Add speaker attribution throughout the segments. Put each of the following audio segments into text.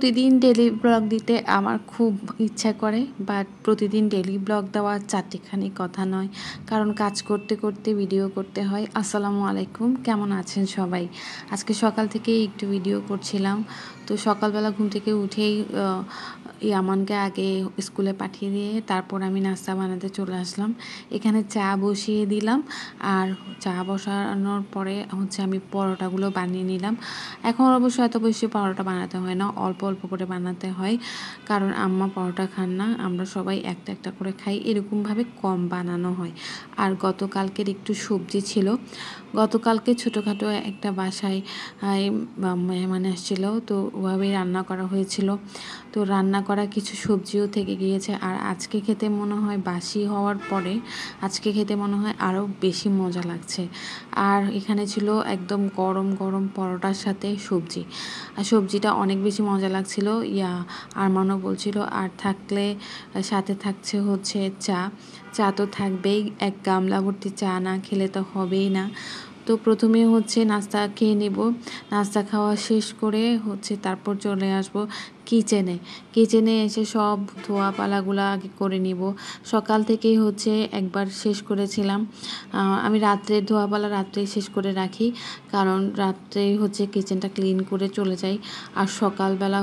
Speaker 1: প্রতিদিন daily blog দিতে আমার খুব ইচ্ছা করে, বাট প্রতিদিন ডেলি ব্লগ দেওয়া চারটিখানি কথা নয়, কারণ কাজ করতে করতে ভিডিও করতে হয়। আসসালামু আলাইকুম, কেমন আছেন সবাই? আজকে সকাল থেকেই একটু ভিডিও করছিলাম। তো সকালবেলা ঘুম থেকে উঠেই ইয়ামানকে আগে স্কুলে পাঠিয়ে দিয়ে তারপর আমি নাস্তা বানাতে চলে আসলাম। এখানে চা বসিয়ে দিলাম, আর চা বসানোর পরে আমি পরোটাগুলো বানিয়ে নিলাম। এখন অবশ্য এত বেশি পরোটা বানাতে হয় না, অল্প অল্প করে বানাতে হয়, কারণ আম্মা পরোটা খান না, আমরা সবাই একটা একটা করে খাই, এরকমভাবে কম বানানো হয়। আর গতকালকের একটু সবজি ছিল, গতকালকে ছোটোখাটো একটা বাসায় মেহমান আসছিল, তো ওভাবেই রান্না করা হয়েছিল। তো রান্না করা কিছু সবজিও থেকে গিয়েছে, আর আজকে খেতে মনে হয় বাসি হওয়ার পরে আজকে খেতে মনে হয় আরও বেশি মজা লাগছে। আর এখানে ছিল একদম গরম গরম পরোটার সাথে সবজি, আর সবজিটা অনেক বেশি মজা লাগছিল। আরমানও বলছিল আর থাকলে সাথে থাকছে চা। চা তো থাকবেই, এক গামলা ভর্তি চা না খেলে তো হবেই না। তো প্রথমে নাস্তা খেয়ে নেব, নাস্তা খাওয়া শেষ করে তারপর চলে আসব কিচেনে এসে সব ধোয়াপালাগুলো আগে করে নিব। সকাল থেকেই একবার শেষ করেছিলাম। আমি রাত্রে ধোয়াপালা রাত্রেই শেষ করে রাখি, কারণ রাত্রেই কিচেনটা ক্লিন করে চলে যাই। আর সকালবেলা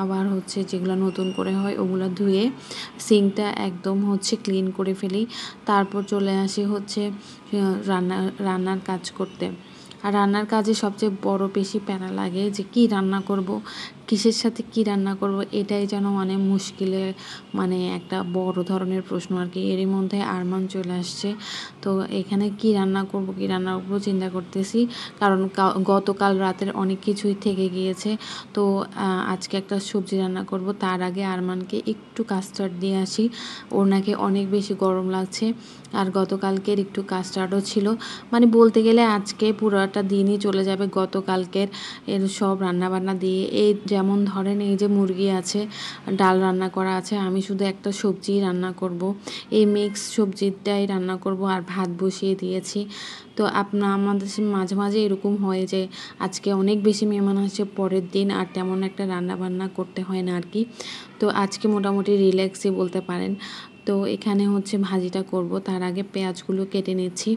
Speaker 1: আবার যেগুলো নতুন করে হয় ওগুলো ধুয়ে সিঙ্কটা একদম ক্লিন করে ফেলি। তারপর চলে আসি রান্নার কাজ করতে। আর রান্নার কাজে সবচেয়ে বড় বেশি প্যারা লাগে যে কি রান্না করব, কিসের সাথে কি রান্না করব, এটাই যেন মুশকিলের একটা বড় ধরনের প্রশ্ন আর কি। এরই মধ্যে আরমান চলে আসছে, তো এখানে কি রান্না করব চিন্তা করতেছি, কারণ গতকাল রাতের অনেক কিছুই থেকে গিয়েছে। তো আজকে একটা সবজি রান্না করব, তার আগে আরমানকে একটু কাস্টার্ড দিয়ে আসি, ওর নাকি অনেক বেশি গরম লাগছে। আর গতকালকের একটু কাস্টার্ডও ছিল, বলতে গেলে আজকে পুরোটা দিনই চলে যাবে গতকালকের এর সব রান্নাবান্না দিয়ে। এই যেমন ধরেন এই যে মুরগি আছে, ডাল রান্না করা আছে, আমি শুধু একটা সবজি রান্না করব, এই মিক্স সবজিটাই রান্না করব, আর ভাত বসিয়ে দিয়েছি। তো আমাদের মাঝে মাঝে এরকম হয় যে আজকে অনেক বেশি মেহমান আসছে পরের দিন, আর তেমন একটা রান্না বান্না করতে হয় না আর কি। তো আজকে মোটামুটি রিল্যাক্সই বলতে পারেন। তো এখানে ভাজিটা করব, তার আগে পেঁয়াজগুলো কেটে নিচ্ছি।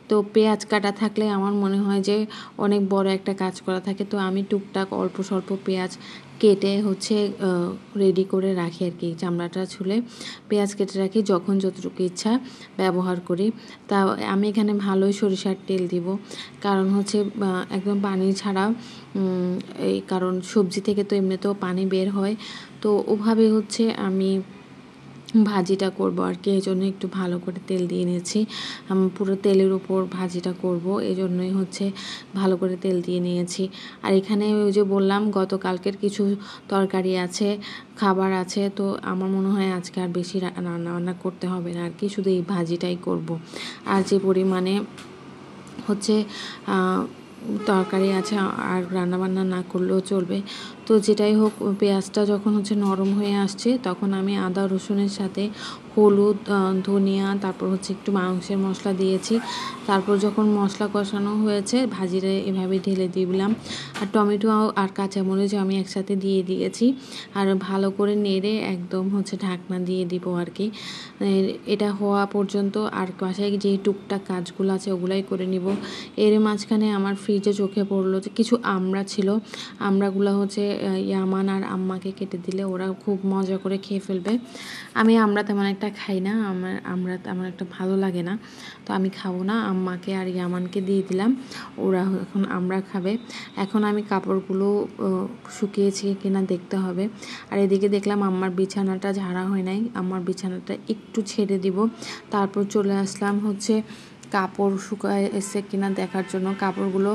Speaker 1: তো পেঁয়াজ কাটা থাকলে আমার মনে হয় যে অনেক বড় একটা কাজ করা থাকে। তো আমি টুকটাক অল্প স্বল্প পেঁয়াজ কেটে রেডি করে রাখি আর কি, চামড়াটা ছুলে পেঁয়াজ কেটে রাখি, যখন যতটুকু ইচ্ছা ব্যবহার করি। তা আমি এখানে ভালোই সরিষার তেল দিব, কারণ একদম পানি ছাড়া, এই কারণ সবজি থেকে তো এমনিতেও পানি বের হয়। তো ওভাবে আমি ভাজিটা করব আর কি, এই জন্য একটু ভালো করে তেল দিয়ে নিয়েছি। পুরো তেলের উপর ভাজিটা করব, এই জন্যই ভালো করে তেল দিয়ে নিয়েছি। আর এখানে ওই যে বললাম গতকালকের কিছু তরকারি আছে, খাবার আছে, তো আমার মনে হয় আজকে আর বেশি রান্নাবান্না করতে হবে না আর কি, শুধু এই ভাজিটাই করব। আর যে পরিমাণে তরকারি আছে আর রান্নাবান্না না করলেও চলবে। তো যেটাই হোক, পেঁয়াজটা যখন নরম হয়ে আসছে, তখন আমি আদা রসুনের সাথে হলুদ, ধনিয়া, তারপর একটু মাংসের মশলা দিয়েছি। তারপর যখন মশলা কষানো হয়েছে, ভাজিটা এভাবে ঢেলে দিলাম। আর টমেটো আর কাঁচামরিচ আমি একসাথে দিয়ে দিয়েছি, আর ভালো করে নেড়ে একদম ঢাকনা দিয়ে দিব আর কি। এটা হওয়া পর্যন্ত আর বাসায় যে টুকটাক কাজগুলো আছে ওগুলাই করে নিব। এর মাঝখানে আমার ফ্রিজে চোখে পড়লো যে কিছু আমড়া ছিল, আমড়াগুলো ইয়ামান আর আম্মাকে কেটে দিলে ওরা খুব মজা করে খেয়ে ফেলবে। আমি আমড়া তেমন একটা খাই না, আমড়া তেমন একটা ভালো লাগে না, তো আমি খাবো না। আম্মাকে আর ইয়ামানকে দিয়ে দিলাম, ওরা এখন আমড়া খাবে। এখন আমি কাপড়গুলো শুকিয়েছি কিনা দেখতে হবে। আর এদিকে দেখলাম আম্মার বিছানাটা ঝাড়া হয় নাই, আমার বিছানাটা একটু ছেড়ে দিব, তারপর চলে আসলাম কাপড় শুকায় এসে কিনা দেখার জন্য। কাপড়গুলো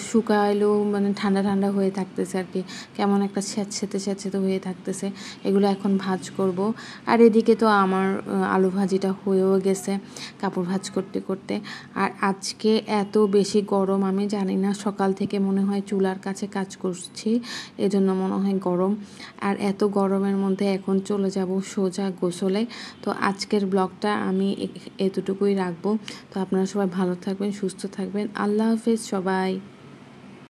Speaker 1: শুকাইলেও ঠান্ডা ঠান্ডা হয়ে থাকতেছে আর কি, কেমন একটা স্যাঁতসেঁতে হয়ে থাকতেছে। এগুলো এখন ভাঁজ করব। আর এদিকে তো আমার আলু ভাজিটা হয়েও গেছে কাপড় ভাঁজ করতে করতে। আর আজকে এত বেশি গরম, আমি জানি না, সকাল থেকে মনে হয় চুলার কাছে কাজ করছি, এজন্য মনে হয় গরম। আর এত গরমের মধ্যে এখন চলে যাব সোজা গোসলে। তো আজকের ব্লগটা আমি এতটুকুই রাখবো। তো আপনারা সবাই ভালো থাকবেন, সুস্থ থাকবেন। আল্লাহ হাফেজ সবাই।